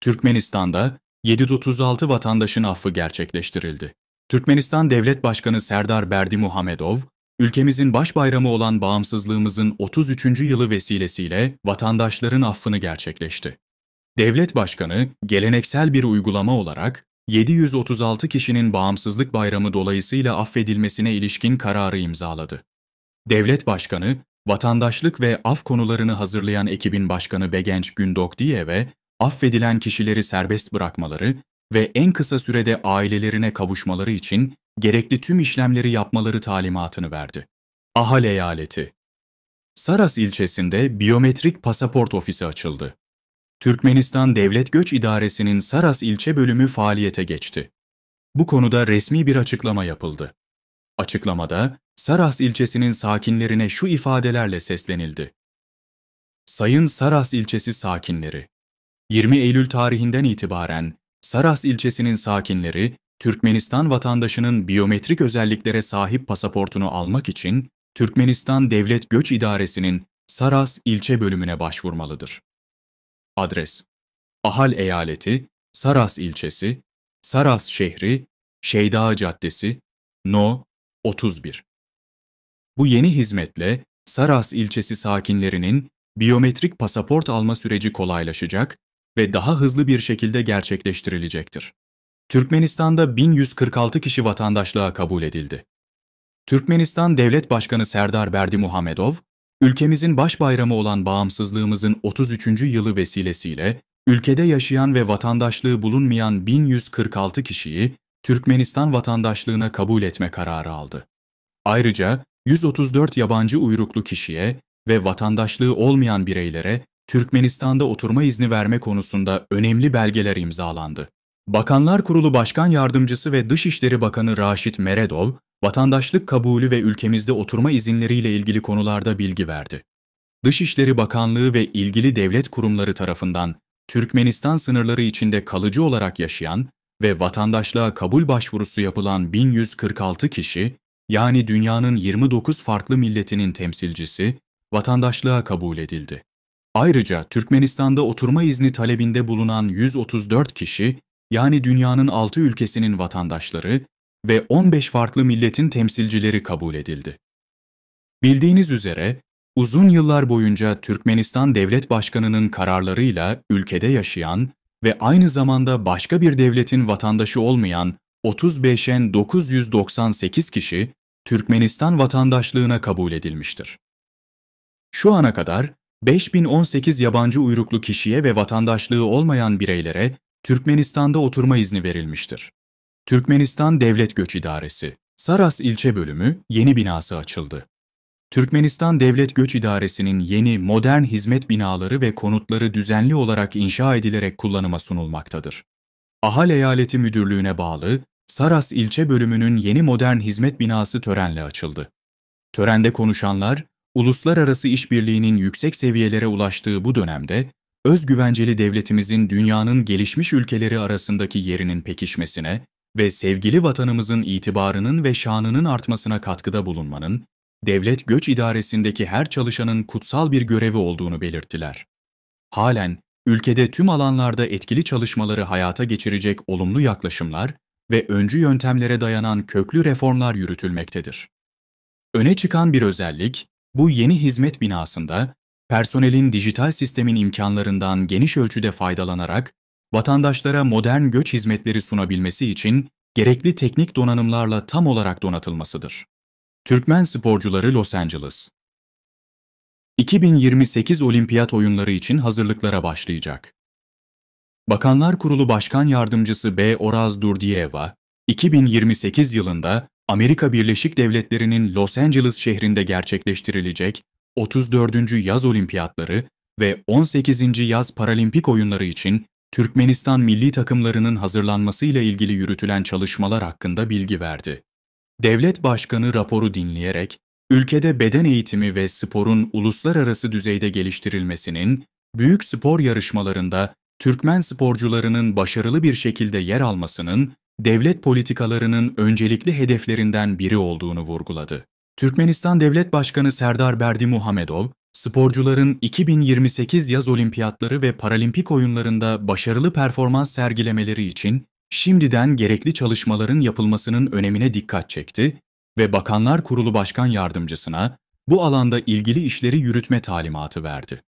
Türkmenistan'da 736 vatandaşın affı gerçekleştirildi. Türkmenistan Devlet Başkanı Serdar Berdimuhamedov, ülkemizin baş bayramı olan bağımsızlığımızın 33. yılı vesilesiyle vatandaşların affını gerçekleşti. Devlet Başkanı, geleneksel bir uygulama olarak 736 kişinin Bağımsızlık Bayramı dolayısıyla affedilmesine ilişkin kararı imzaladı. Devlet Başkanı, vatandaşlık ve af konularını hazırlayan ekibin başkanı Begenç Gündokdiyev'e affedilen kişileri serbest bırakmaları ve en kısa sürede ailelerine kavuşmaları için gerekli tüm işlemleri yapmaları talimatını verdi. Ahal Eyaleti Saras ilçesinde biyometrik pasaport ofisi açıldı. Türkmenistan Devlet Göç İdaresi'nin Saras ilçe bölümü faaliyete geçti. Bu konuda resmi bir açıklama yapıldı. Açıklamada, Saras ilçesinin sakinlerine şu ifadelerle seslenildi. Sayın Saras ilçesi sakinleri, 20 Eylül tarihinden itibaren Saras ilçesinin sakinleri, Türkmenistan vatandaşının biyometrik özelliklere sahip pasaportunu almak için Türkmenistan Devlet Göç İdaresi'nin Saras ilçe bölümüne başvurmalıdır. Adres: Ahal Eyaleti, Saras ilçesi, Saras şehri, Şeyda Caddesi, No. 31. Bu yeni hizmetle Saras ilçesi sakinlerinin biyometrik pasaport alma süreci kolaylaşacak ve daha hızlı bir şekilde gerçekleştirilecektir. Türkmenistan'da 1146 kişi vatandaşlığa kabul edildi. Türkmenistan Devlet Başkanı Serdar Berdimuhamedov, ülkemizin baş bayramı olan bağımsızlığımızın 33. yılı vesilesiyle ülkede yaşayan ve vatandaşlığı bulunmayan 1146 kişiyi Türkmenistan vatandaşlığına kabul etme kararı aldı. Ayrıca 134 yabancı uyruklu kişiye ve vatandaşlığı olmayan bireylere Türkmenistan'da oturma izni verme konusunda önemli belgeler imzalandı. Bakanlar Kurulu Başkan Yardımcısı ve Dışişleri Bakanı Raşit Meredov, vatandaşlık kabulü ve ülkemizde oturma izinleriyle ilgili konularda bilgi verdi. Dışişleri Bakanlığı ve ilgili devlet kurumları tarafından Türkmenistan sınırları içinde kalıcı olarak yaşayan ve vatandaşlığa kabul başvurusu yapılan 1146 kişi, yani dünyanın 29 farklı milletinin temsilcisi, vatandaşlığa kabul edildi. Ayrıca Türkmenistan'da oturma izni talebinde bulunan 134 kişi, yani dünyanın 6 ülkesinin vatandaşları ve 15 farklı milletin temsilcileri kabul edildi. Bildiğiniz üzere, uzun yıllar boyunca Türkmenistan Devlet Başkanı'nın kararlarıyla ülkede yaşayan ve aynı zamanda başka bir devletin vatandaşı olmayan 35.998 kişi Türkmenistan vatandaşlığına kabul edilmiştir. Şu ana kadar 5018 yabancı uyruklu kişiye ve vatandaşlığı olmayan bireylere Türkmenistan'da oturma izni verilmiştir. Türkmenistan Devlet Göç İdaresi, Saras ilçe bölümü yeni binası açıldı. Türkmenistan Devlet Göç İdaresi'nin yeni modern hizmet binaları ve konutları düzenli olarak inşa edilerek kullanıma sunulmaktadır. Ahal Eyaleti Müdürlüğü'ne bağlı Saras ilçe bölümünün yeni modern hizmet binası törenle açıldı. Törende konuşanlar, uluslararası işbirliğinin yüksek seviyelere ulaştığı bu dönemde, özgüvenceli devletimizin dünyanın gelişmiş ülkeleri arasındaki yerinin pekişmesine ve sevgili vatanımızın itibarının ve şanının artmasına katkıda bulunmanın, Devlet Göç İdaresi'ndeki her çalışanın kutsal bir görevi olduğunu belirttiler. Halen, ülkede tüm alanlarda etkili çalışmaları hayata geçirecek olumlu yaklaşımlar ve öncü yöntemlere dayanan köklü reformlar yürütülmektedir. Öne çıkan bir özellik, bu yeni hizmet binasında, personelin dijital sistemin imkanlarından geniş ölçüde faydalanarak, vatandaşlara modern göç hizmetleri sunabilmesi için gerekli teknik donanımlarla tam olarak donatılmasıdır. Türkmen sporcuları Los Angeles 2028 Olimpiyat Oyunları için hazırlıklara başlayacak. Bakanlar Kurulu Başkan Yardımcısı B. Oraz Durdiyeva, 2028 yılında Amerika Birleşik Devletleri'nin Los Angeles şehrinde gerçekleştirilecek 34. Yaz Olimpiyatları ve 18. Yaz Paralimpik Oyunları için Türkmenistan milli takımlarının hazırlanmasıyla ilgili yürütülen çalışmalar hakkında bilgi verdi. Devlet Başkanı raporu dinleyerek, ülkede beden eğitimi ve sporun uluslararası düzeyde geliştirilmesinin, büyük spor yarışmalarında Türkmen sporcularının başarılı bir şekilde yer almasının, devlet politikalarının öncelikli hedeflerinden biri olduğunu vurguladı. Türkmenistan Devlet Başkanı Serdar Berdimuhamedov, Sporcuların 2028 yaz olimpiyatları ve paralimpik oyunlarında başarılı performans sergilemeleri için şimdiden gerekli çalışmaların yapılmasının önemine dikkat çekti ve Bakanlar Kurulu Başkan Yardımcısına bu alanda ilgili işleri yürütme talimatı verdi.